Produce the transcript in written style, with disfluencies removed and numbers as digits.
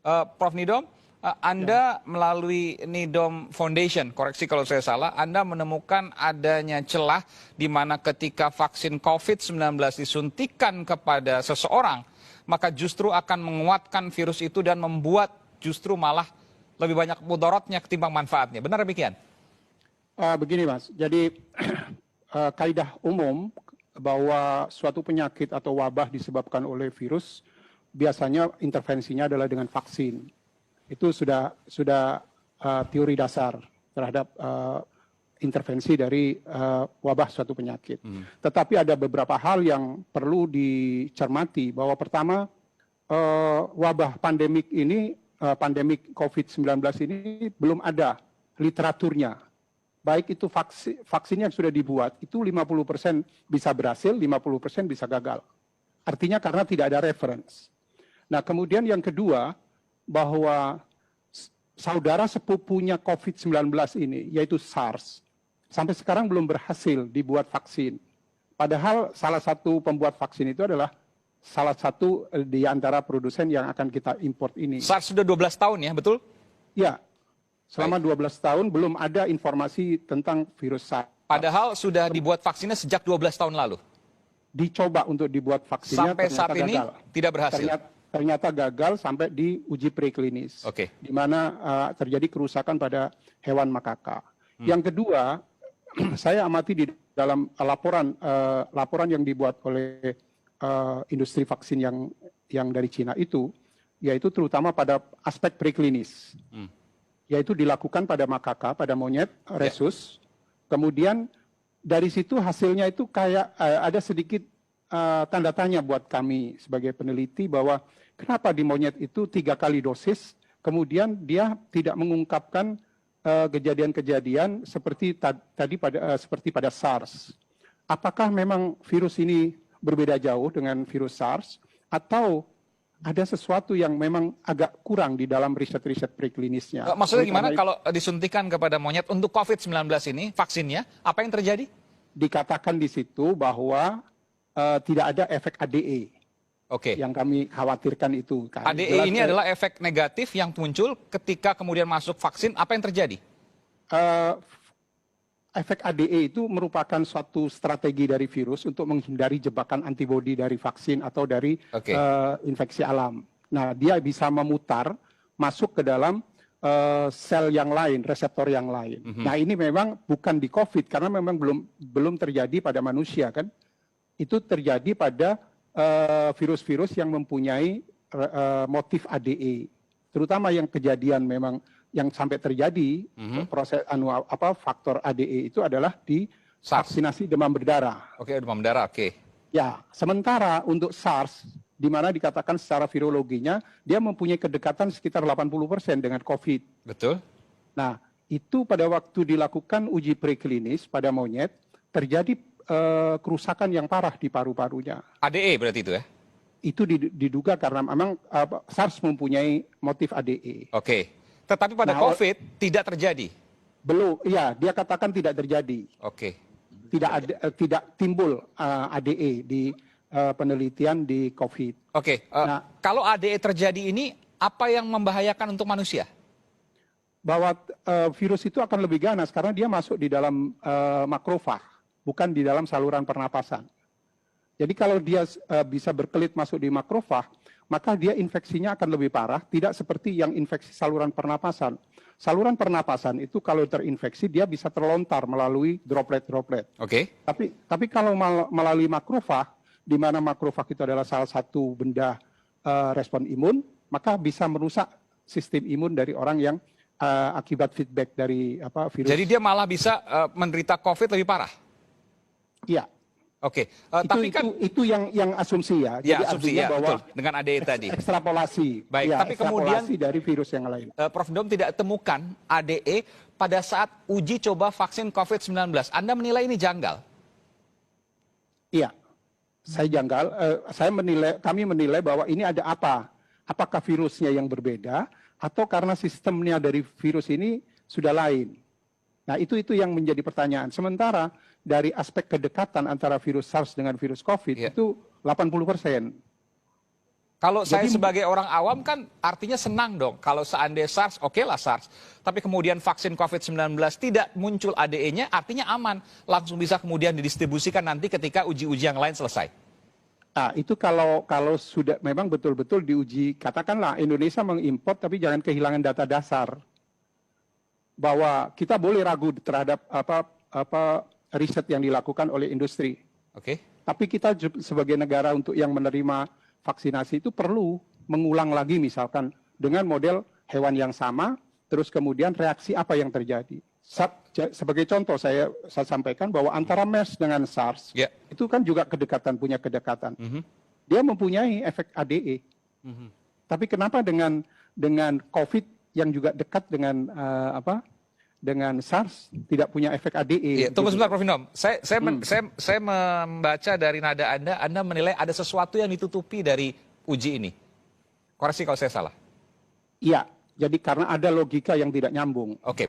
Prof. Nidom, Anda melalui Nidom Foundation, koreksi kalau saya salah, Anda menemukan adanya celah di mana ketika vaksin COVID-19 disuntikan kepada seseorang, maka justru akan menguatkan virus itu dan membuat justru malah lebih banyak mudaratnya ketimbang manfaatnya. Benar demikian? Begini Mas, jadi kaidah umum bahwa suatu penyakit atau wabah disebabkan oleh virus, biasanya intervensinya adalah dengan vaksin. Itu sudah teori dasar terhadap intervensi dari wabah suatu penyakit. Tetapi ada beberapa hal yang perlu dicermati, bahwa pertama, wabah pandemik ini, pandemik COVID-19 ini belum ada literaturnya. Baik itu vaksin yang sudah dibuat, itu 50% bisa berhasil, 50% bisa gagal. Artinya karena tidak ada reference. Nah, kemudian yang kedua, bahwa saudara sepupunya COVID-19 ini, yaitu SARS, sampai sekarang belum berhasil dibuat vaksin. Padahal salah satu pembuat vaksin itu adalah salah satu di antara produsen yang akan kita import ini. SARS sudah 12 tahun ya, betul? Ya, selama 12 tahun belum ada informasi tentang virus SARS. Padahal sudah dibuat vaksinnya sejak 12 tahun lalu. Dicoba untuk dibuat vaksinnya, sampai saat ini gagal. tidak berhasil. Ternyata gagal sampai di uji preklinis, di mana terjadi kerusakan pada hewan makaka. Yang kedua, saya amati di dalam laporan yang dibuat oleh industri vaksin yang dari Cina itu, yaitu terutama pada aspek preklinis, yaitu dilakukan pada makaka, pada monyet, rhesus. Kemudian dari situ hasilnya itu kayak ada sedikit tanda tanya buat kami sebagai peneliti, bahwa kenapa di monyet itu 3 kali dosis, kemudian dia tidak mengungkapkan kejadian-kejadian seperti seperti pada SARS. Apakah memang virus ini berbeda jauh dengan virus SARS, atau ada sesuatu yang memang agak kurang di dalam riset-riset preklinisnya? Maksudnya gimana kalau disuntikan kepada monyet untuk COVID-19 ini, vaksinnya, apa yang terjadi? Dikatakan di situ bahwa tidak ada efek ADE. Yang kami khawatirkan itu. ADE ini adalah efek negatif yang muncul ketika kemudian masuk vaksin. Apa yang terjadi? Efek ADE itu merupakan suatu strategi dari virus untuk menghindari jebakan antibodi dari vaksin atau dari infeksi alam. Nah, dia bisa memutar masuk ke dalam sel yang lain, reseptor yang lain. Nah, ini memang bukan di COVID, karena memang belum terjadi pada manusia, kan? Itu terjadi pada virus-virus yang mempunyai motif ADE, terutama yang kejadian memang yang sampai terjadi proses faktor ADE itu adalah di vaksinasi demam berdarah. Demam berdarah, Ya, sementara untuk SARS, di mana dikatakan secara virologinya dia mempunyai kedekatan sekitar 80% dengan COVID. Betul. Nah, itu pada waktu dilakukan uji preklinis pada monyet, terjadi kerusakan yang parah di paru-parunya. ADE berarti itu ya? Itu diduga karena memang SARS mempunyai motif ADE. Tetapi pada COVID tidak terjadi? Belum, ya, dia katakan tidak terjadi. Tidak timbul ADE di penelitian di COVID. Kalau ADE terjadi ini, apa yang membahayakan untuk manusia? Bahwa virus itu akan lebih ganas karena dia masuk di dalam makrofag, bukan di dalam saluran pernapasan. Jadi kalau dia bisa berkelit masuk di makrofag, maka dia infeksinya akan lebih parah, tidak seperti yang infeksi saluran pernapasan. Saluran pernapasan itu kalau terinfeksi, dia bisa terlontar melalui droplet-droplet. Tapi kalau melalui makrofag, di mana makrofag itu adalah salah satu benda respon imun, maka bisa merusak sistem imun dari orang yang akibat feedback dari virus. Jadi dia malah bisa menderita COVID lebih parah? Iya. Tapi itu yang asumsi ya. Jadi asumsi ya, bahwa betul. Dengan ADE tadi. Ekstrapolasi. Baik, tapi kemudian dari virus yang lain. Prof. Nidom tidak temukan ADE pada saat uji coba vaksin COVID-19. Anda menilai ini janggal? Iya, saya janggal. Kami menilai bahwa ini ada apa? Apakah virusnya yang berbeda atau karena sistemnya dari virus ini sudah lain? Nah, itu yang menjadi pertanyaan. Sementara dari aspek kedekatan antara virus SARS dengan virus COVID itu 80%. Kalau saya sebagai orang awam kan artinya senang dong. Kalau seandainya SARS, oke lah SARS. Tapi kemudian vaksin COVID-19 tidak muncul ADE-nya, artinya aman. Langsung bisa kemudian didistribusikan nanti ketika uji-uji yang lain selesai. Nah, itu kalau sudah memang betul-betul diuji, katakanlah Indonesia mengimpor tapi jangan kehilangan data dasar. Bahwa kita boleh ragu terhadap apa riset yang dilakukan oleh industri. Oke. Tapi kita sebagai negara untuk yang menerima vaksinasi itu perlu mengulang lagi misalkan dengan model hewan yang sama, terus kemudian reaksi apa yang terjadi. Sebagai contoh saya sampaikan bahwa antara MERS dengan SARS itu kan juga punya kedekatan. Dia mempunyai efek ADE. Tapi kenapa dengan COVID yang juga dekat dengan dengan SARS tidak punya efek ADE. Tunggu sebentar Prof. Indom. Saya membaca dari nada Anda menilai ada sesuatu yang ditutupi dari uji ini. Koreksi kalau saya salah. Iya, jadi karena ada logika yang tidak nyambung. Oke.